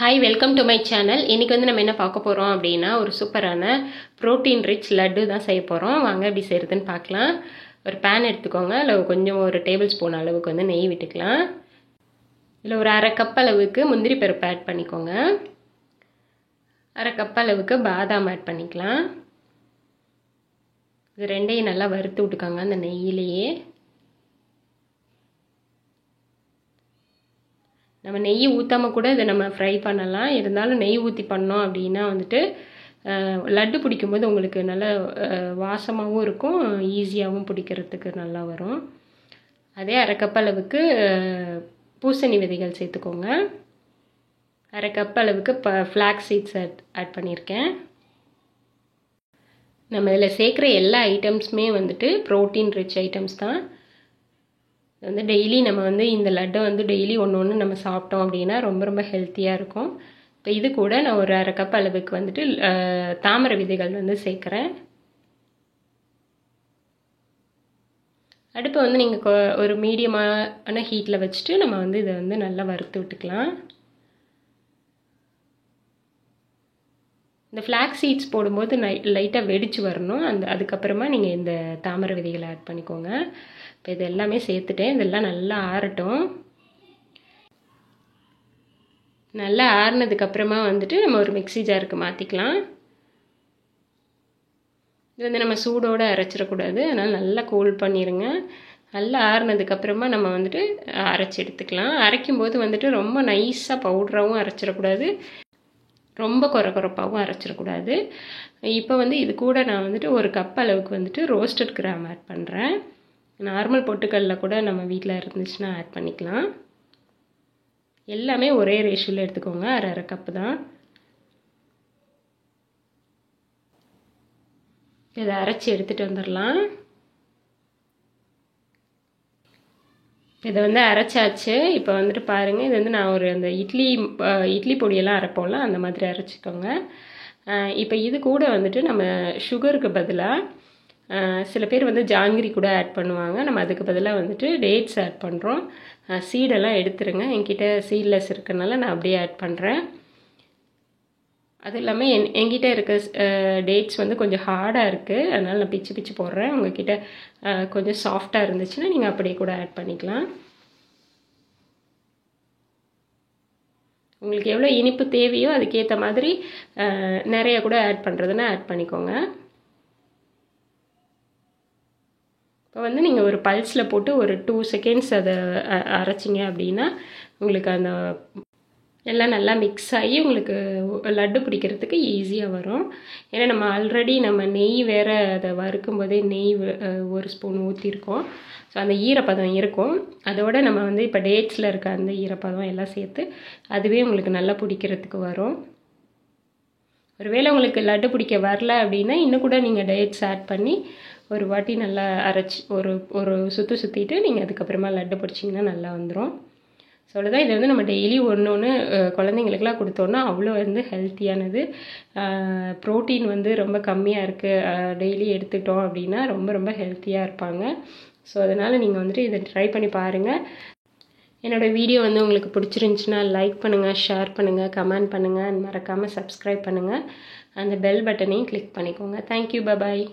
Hi, welcome to my channel. இன்றைக்கி வந்து நம்ம என்ன பார்க்க போகிறோம் அப்படின்னா, ஒரு சூப்பரான ப்ரோட்டீன் ரிச் லட்டு தான் செய்ய போகிறோம். வாங்க எப்படி செய்கிறதுன்னு பார்க்கலாம். ஒரு பேன் எடுத்துக்கோங்க. அதில் கொஞ்சம் ஒரு டேபிள் ஸ்பூன் அளவுக்கு வந்து நெய் விட்டுக்கலாம். இதில் ஒரு அரை கப் அளவுக்கு முந்திரி பருப்பு ஆட் பண்ணிக்கோங்க. அரை கப் அளவுக்கு பாதாம் ஆட் பண்ணிக்கலாம். இது ரெண்டையும் நல்லா வறுத்து விட்டுக்கோங்க அந்த நெய்யிலேயே. நம்ம நெய் ஊற்றாமல் கூட இதை நம்ம ஃப்ரை பண்ணலாம். இருந்தாலும் நெய் ஊற்றி பண்ணோம் அப்படின்னா வந்துட்டு லட்டு பிடிக்கும்போது உங்களுக்கு நல்ல வாசமாகவும் இருக்கும், ஈஸியாகவும் பிடிக்கிறதுக்கு நல்லா வரும். அதே அரை கப் அளவுக்கு பூசணி விதைகள் சேர்த்துக்கோங்க. அரை கப் அளவுக்கு ஃப்ளாக்ஸ் சீட்ஸ் ஆட் பண்ணியிருக்கேன். நம்ம இதில் சேர்க்குற எல்லா ஐட்டம்ஸுமே வந்துட்டு ப்ரோட்டீன் ரிச் ஐட்டம்ஸ் தான். வந்து டெய்லி நம்ம வந்து இந்த லட்டை வந்து டெய்லி ஒன்று நம்ம சாப்பிட்டோம் அப்படின்னா ரொம்ப ரொம்ப ஹெல்த்தியாக இருக்கும். இப்போ இது கூட நான் ஒரு அரை கப் அளவுக்கு வந்துட்டு தாமரை விதைகள் வந்து சேர்க்குறேன். அடுப்பை வந்து நீங்கள் ஒரு மீடியமான ஹீட்டில் வச்சுட்டு நம்ம வந்து இதை வந்து நல்லா வறுத்து விட்டுக்கலாம். இந்த ஃப்ளாக்ஸ் சீட்ஸ் போடும்போது லைட்டாக வெடிச்சு வரணும். அதுக்கப்புறமா நீங்கள் இந்த தாமரை விதைகளை ஆட் பண்ணிக்கோங்க. இப்போ இது எல்லாமே சேர்த்துட்டேன். இதெல்லாம் நல்லா ஆறட்டும். நல்லா ஆறினதுக்கப்புறமா வந்துட்டு நம்ம ஒரு மிக்ஸி ஜாருக்கு மாற்றிக்கலாம். இது வந்து நம்ம சூடோடு அரைச்சிடக்கூடாது, அதனால் நல்லா கூல் பண்ணிடுங்க. நல்லா ஆறினதுக்கப்புறமா நம்ம வந்துட்டு அரைச்சி எடுத்துக்கலாம். அரைக்கும்போது வந்துட்டு ரொம்ப நைஸாக பவுடராகவும் அரைச்சிடக்கூடாது, ரொம்ப கொரப்பாகவும் அரைச்சிடக்கூடாது. இப்போ வந்து இது கூட நான் வந்துட்டு ஒரு கப் அளவுக்கு வந்துட்டு ரோஸ்டட் கிராம் ஆட் பண்ணுறேன். நார்மல் பொட்டுக்கடலை கூட நம்ம வீட்டில் இருந்துச்சுன்னா ஆட் பண்ணிக்கலாம். எல்லாமே ஒரே ரேஷியோவில் எடுத்துக்கோங்க. அரை கப்பு தான். இதை அரைச்சி எடுத்துகிட்டு வந்துடலாம். இதை வந்து அரைச்சாச்சு. இப்போ வந்துட்டு பாருங்கள், இது வந்து நான் ஒரு அந்த இட்லி பொடியெல்லாம் அரைப்போம்ல, அந்த மாதிரி அரைச்சிக்கோங்க. இப்போ இது கூட வந்துட்டு நம்ம சுகருக்கு பதிலாக சில பேர் வந்து ஜாங்கிரி கூட ஆட் பண்ணுவாங்க. நம்ம அதுக்கு பதிலாக வந்துட்டு டேட்ஸ் ஆட் பண்ணுறோம். சீடெல்லாம் எடுத்துருங்க. என்கிட்ட சீட்லெஸ் இருக்கிறனால நான் அப்படியே ஆட் பண்ணுறேன். அது இல்லாமல் என்கிட்ட இருக்க டேட்ஸ் வந்து கொஞ்சம் ஹார்டாக இருக்குது, அதனால் நான் பிச்சு போடுறேன். உங்ககிட்ட கொஞ்சம் சாஃப்டாக இருந்துச்சுன்னா நீங்கள் அப்படியே கூட ஆட் பண்ணிக்கலாம். உங்களுக்கு எவ்வளோ இனிப்பு தேவையோ அதுக்கேற்ற மாதிரி நிறைய கூட ஆட் பண்ணுறதுன்னா ஆட் பண்ணிக்கோங்க. இப்போ வந்து நீங்கள் ஒரு பல்ஸில் போட்டு ஒரு 2 செகண்ட்ஸ் அதை அரைச்சிங்க அப்படின்னா உங்களுக்கு அந்த எல்லாம் நல்லா மிக்ஸ் ஆகி உங்களுக்கு லட்டு பிடிக்கிறதுக்கு ஈஸியாக வரும். ஏன்னா நம்ம ஆல்ரெடி நம்ம நெய் வேறு அதை வறுக்கும் போதே நெய் ஒரு ஸ்பூன் ஊற்றிருக்கோம். ஸோ அந்த ஈரப்பதம் இருக்கும். அதோட நம்ம வந்து இப்போ டேட்ஸில் இருக்க அந்த ஈரப்பதம் எல்லாம் சேர்த்து அதுவே உங்களுக்கு நல்லா பிடிக்கிறதுக்கு வரும். ஒருவேளை உங்களுக்கு லட்டு பிடிக்க வரல அப்படின்னா இன்னும் கூட நீங்கள் டேட்ஸ் ஆட் பண்ணி ஒரு வாட்டி நல்லா அரைச்சி ஒரு சுற்றிட்டு நீங்கள் அதுக்கப்புறமா லட்டு பிடிச்சிங்கன்னா நல்லா வந்துடும். ஸோ அவ்வளோதான். இதை வந்து நம்ம டெய்லி ஒன்று குழந்தைங்களுக்குலாம் கொடுத்தோன்னா அவ்வளோ வந்து ஹெல்த்தியானது. ப்ரோட்டீன் வந்து ரொம்ப கம்மியாக இருக்குது, டெய்லி எடுத்துட்டோம் அப்படின்னா ரொம்ப ரொம்ப ஹெல்த்தியாக இருப்பாங்க. ஸோ அதனால் நீங்கள் வந்துட்டு இதை ட்ரை பண்ணி பாருங்கள். என்னோடய வீடியோ வந்து உங்களுக்கு பிடிச்சிருந்துச்சின்னா லைக் பண்ணுங்கள், ஷேர் பண்ணுங்கள், கமெண்ட் பண்ணுங்கள், மறக்காமல் சப்ஸ்கிரைப் பண்ணுங்கள். அந்த பெல் பட்டனையும் கிளிக் பண்ணிக்கோங்க. தேங்க்யூ, பாய்.